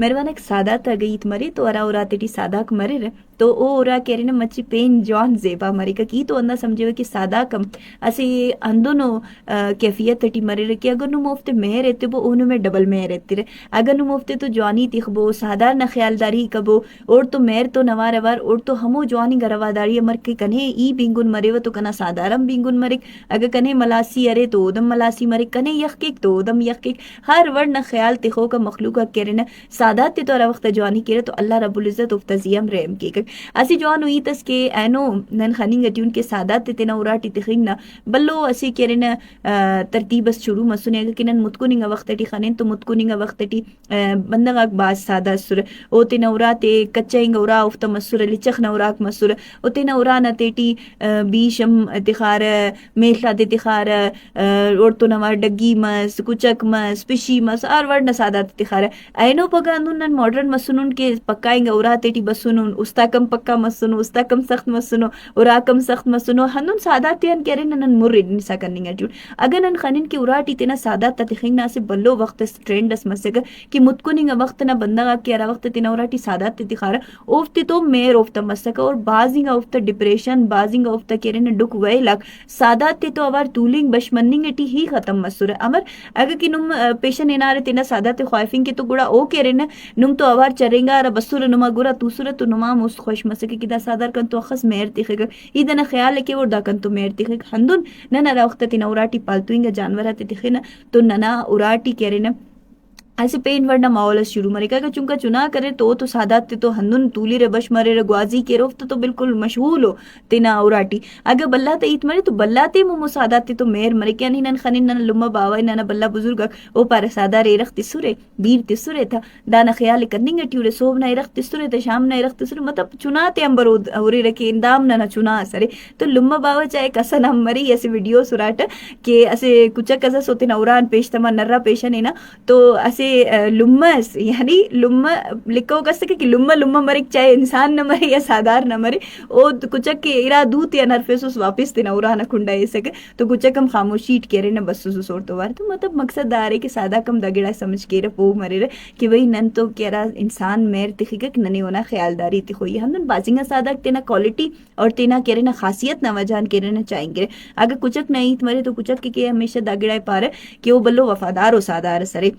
ಮೆರವನಕ್ ಸಾದಾತ ಗೀತ್ ಮರಿ ತೋ ಅರಾ ಉರಾತಿಟಿ ಸಾದಾಕ್ ಮರಿರ तो ओ ओरा केरिन मच्छी पेन जॉन जेबा मरी का की तो अंदा समझे कि सादा कम असे अंदोनो कैफियत टी मरे कि अगर नु मुफ्त में रहते वो ओनु में डबल में रहते रे अगर नु मुफ्त तो जॉनी तिखबो सादा न ख्यालदारी कबो और तो मेर तो नवारवार और तो हमो जॉनी गरवादारी मर के कने ई बिंगुन मरे वो तो कना साधारम बिंगुन मरे अगर कने मलासी अरे तो ओदम मलासी मरे कने यखकिक तो ओदम यखकिक हर वर्ड न ख्याल तिखो का मखलूक केरिन सादा ते तो वक्त जॉनी केरे तो अल्लाह रब्बुल इज्जत उफ्तजियम रेम के असी जॉन हुई तस के एनो नन खनिंग ट्यून के सादात तेना उराटी तिखिंगना बल्लो असी केरन तरतीबस शुरू मसुने कि नन मुतकुनिंग वक्त टी खनिन तो मुतकुनिंग वक्त टी बंदगा बास सादा सुर ओ तेना उराते कच्चाइंग उरा उफ्त मसुर लिचख न उराक मसुर ओ तेना उरा न तेटी बीशम तिखार मेखला दे तिखार और तो नवा डग्गी मस कुचक मस पिशी मस आर वर्ड न सादात तिखार एनो पगांदुन नन मॉडर्न मसुनुन के पक्काइंग उरा तेटी बसुनुन उस्ता कम पक्का मसुनो उस्ता कम सख्त मसुनो उरा कम सख्त मसुनो हनुन सादातियन केरे नन मुर्रिद निसा करनिंग अजून अगर नन खनिन की उराटी तेना सादा ततिखिंग ना से बल्लो वक्त ट्रेंड अस मसग कि मुतकुनिंग वक्त ना बंदा के अरा वक्त तेना उराटी सादा तिखारा ओफ्ते तो मेर ओफ्ता मसक और बाजिंग ओफ्ता डिप्रेशन बाजिंग ओफ्ता केरे न डुक वे लग सादा ते तो अवर तूलिंग बशमनिंग एटी ही खत्म मसुर अमर अगर कि नुम पेशन एनारे तेना सादा ते ख्वाइफिंग के तो गुड़ा ओ केरे न नुम तो अवर चरेंगा रा बसुर नुमा गुरा तुसुर तो नुमा मुस خوش مسکه کی دا صادر کن تو خص مهر تخګ ایدنه خیال کې ور دا کن تو مهر تخګ هندون نه نه راوخته تینا اوراټي پالتوینګ جانورات تخینه تو نه نه اوراټي کېرنه ऐसे पेन वर्डना मावलस शुरू मरे का चुंका चुना करे तो सादात तो हनुन तूली रे बश मरे रे ग्वाजी के रोफ्त तो बिल्कुल मशहूल हो तेना उराटी अगर बल्ला ते इत मरे तो बल्ला ते मो सादात तो मेर मरे क्या नहीं नन खनिन नन लुम्मा बावा नन बल्ला बुजुर्ग ओ पार सादा रे रख तिसुरे बीर तिसुरे था दाना ख्याल करनिंग ट्यूरे सोब ना रख तिसुरे ते शाम ना रख तिसुरे मतलब चुना ते अंबर औरे रखे इंदाम ना चुना सरे तो लुम्मा बावा चाहे कसा ना मरी ऐसे वीडियो सुराट के ऐसे कुछ कसा सोते ना उरान पेश तमा नर्रा पेशन है ना तो ऐसे लुम्मस यानी लुम्मा लिखो कर सके कि लुम्मा लुम्मा मरे चाहे इंसान न मरे या साधारण न मरे ओ कुचक के इरा दूत या नरफेसुस वापस तेना उराना खुंडा ये सके तो कुचक हम खामोशी केरे न बसुस और तो वार तो मतलब मकसद आ रहे कि सादा कम दगड़ा समझ के रे पो मरे रे कि वही नन तो केरा इंसान मेर तिखिक नने होना ख्यालदारी तिखोई हम बाजिंगा सादा तेना क्वालिटी और तेना केरे ना खासियत न वजान केरे न चाहेंगे अगर कुचक नहीं मरे तो कुचक के हमेशा दगड़ा पारे कि वो बल्लो वफादार हो सादार सरे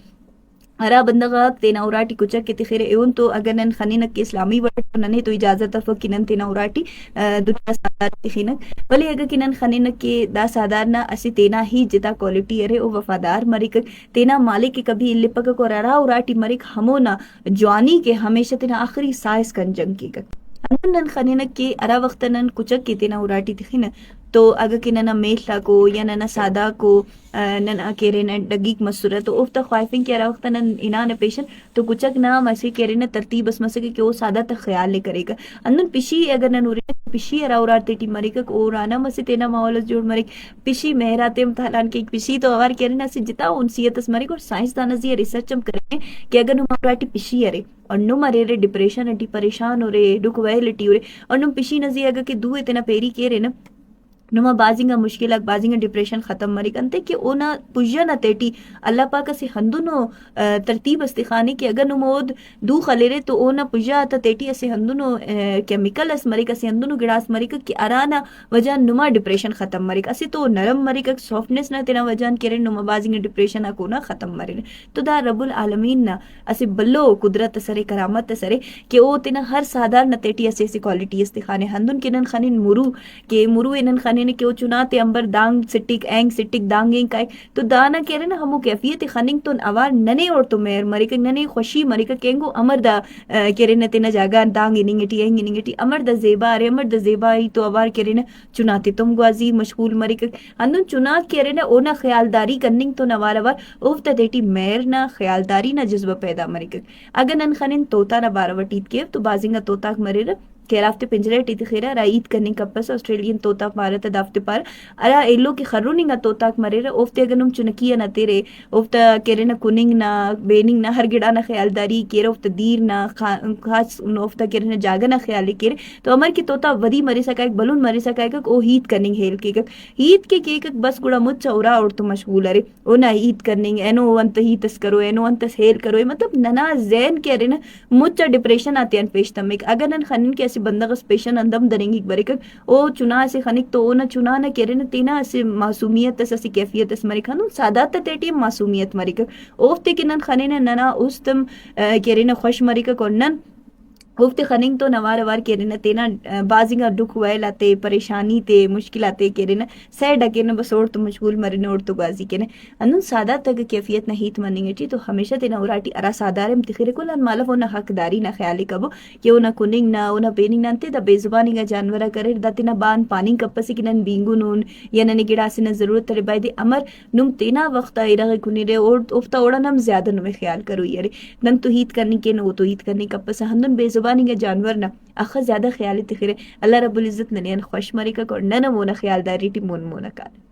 अरा बंदगा तेना उराटी कुचक के तिखिरे एवं तो अगर नन खनिनक के इस्लामी वर्ड नने तो इजाजत अफ किनन तेना उराटी दुनिया सादार तिखिनक भले अगर किनन खनिनक के दा सादार ना असी तेना ही जिता क्वालिटी अरे ओ वफादार मरिक तेना मालिक के कभी लिपक को अरा उराटी मरिक हमो ना जवानी के हमेशा तेना आखिरी साइस कंजंग की नन खनिनक के अरा वक्त नन कुचक के तेना उराटी तिखिन तो अगर कि नना मेखला को या नना सादा को नना केरे न डगीक मसूरा तो उफ्ता ख्वाइफिंग के वक्त नन इना न पेशन तो कुचक ना मसे केरे न तरतीब बस मसे कि वो सादा तक ख्याल ले करेगा अनन पिशी अगर न नूरे पिशी अरा उरा तेटी मरिक ओ राना मसे तेना मावलस जोड़ मरिक पिशी मेहराते इम्तिहान के पिशी तो अवार केरे न से जिता उनसियत मरिक और साइंस दाना जी रिसर्च हम करें कि अगर नुमाटी पिशी अरे और नुम अरे रे डिप्रेशन अटी परेशान हो रे दुख वहलटी हो रे और नुम पिशी नजी अगर कि दू इतना पेरी के रे न नुमा बाजिंगा मुश्किल बाजिंगा डिप्रेशन खत्म मरी कंते कि ओना पुज्जा न तेटी अल्लाह पाक से हंदुनो तरतीब इस्तिखानी कि अगर नुमोद दू खलेरे तो ओना पुज्जा त तेटी से हंदुनो केमिकल अस मरी से हंदुनो गिड़ास मरी कि अराना वजह नुमा डिप्रेशन खत्म मरी असे तो नरम मरी सॉफ्टनेस ना तेना वजह केरे नुमा बाजिंगा डिप्रेशन को ना खत्म मरी तो दा रब्बुल आलमीन ना असे बल्लो कुदरत सरे करामत सरे कि ओ तेना हर साधारण तेटी असे क्वालिटी इस्तिखाने हंदुन किनन खनिन मुरू के मुरू इनन ने क्यों चुनाते अंबर दांग सिटिक एंग सिटिक दांगिंग काय तो दाना कह रहे ना हमो कैफियत खनिंग तो अवार नने और तो मेर मरिक नने खुशी मरिक केंगो अमर दा कह रहे न तेना जागा दांग इनिंगटी एंग इनिंगटी अमर दा जेबा अरे अमर दा जेबा ही तो अवार कह रहे ना चुनाते तुम ग्वाजी मशगूल मरिक अंदुन चुना कह रहे ना ओना ख्यालदारी करनिंग तो नवार अवार उफ्ता देटी मेर ना ख्यालदारी ना जज्बा पैदा मरिक अगर नन खनिन तोता ना बारवटीत के तो बाजिंगा तोताक मरे کہ رافتے پنجرے ٹی تخیرا را عید کرنے کپس آسٹریلین توتا مارت دافتے پار ارا ایلو کی خرونی نہ توتاک مرے را اوفتے گنم چنکیا نہ تیرے اوفتا کیرے نہ کننگ نہ بیننگ نہ ہر گڑا نہ خیالداری کیرے اوفتا دیر نہ خاص اوفتا کیرے نہ جاگا نہ خیالی کیرے تو امر کی توتا ودی مری سکا ایک بلون مری سکا ایک او ہیت کرنگ ہیل کے ہیت کے ایک بس گڑا مچ چورا اور تو مشغول ارے او نہ ہیت کرنگ اینو انت ہیتس کرو اینو انتس ہیل کرو مطلب ننا ذہن کیرے نا مچ ڈپریشن آتے ہیں پیش تمک اگر نن خنن کے ایسے بندہ غس پیشن اندم دریں گی برے او چنا سے خنک تو او نہ چنا نہ کیرے نہ تینا اسے معصومیت اسے کیفیت اس مری کھانو سادات تیٹی معصومیت مری اوفتے کنن خنن ننا استم کیرے نہ خوش مری کونن گفت خننگ تو نوار وار کیرے نہ تینا بازنگا دکھ ویلاتے پریشانی تے مشکلاتے کیرے نہ سہ ڈکے نہ بس اور تو مشغول مرے اور تو بازی کے انن سادہ تک کیفیت نہ ہیت مننگ ٹی تو ہمیشہ تینا اوراٹی ارا سادار امتخیر کو لن مالف نہ حقداری نہ خیالی کبو کہ او نہ کننگ نہ او نہ پیننگ نہ تے دا بے زبانی کا جانورا کرے دا تینا بان پانی کپسی کنن بینگو نون یا نہ گڑا سے نہ ضرورت ترے بائی دے امر نم تینا وقت ایرا کنی رے اور افتا اوڑا نم زیادہ نم خیال کرو یارے نن تو ہیت کرنی کے نو تو ہیت کرنی کپس ہندن بے زبانی کا جانور نہ اخ زیادہ خیالی تخیرے اللہ رب العزت ننین خوش مری کا کور نہ نہ مون خیال داری ٹی مون مون کا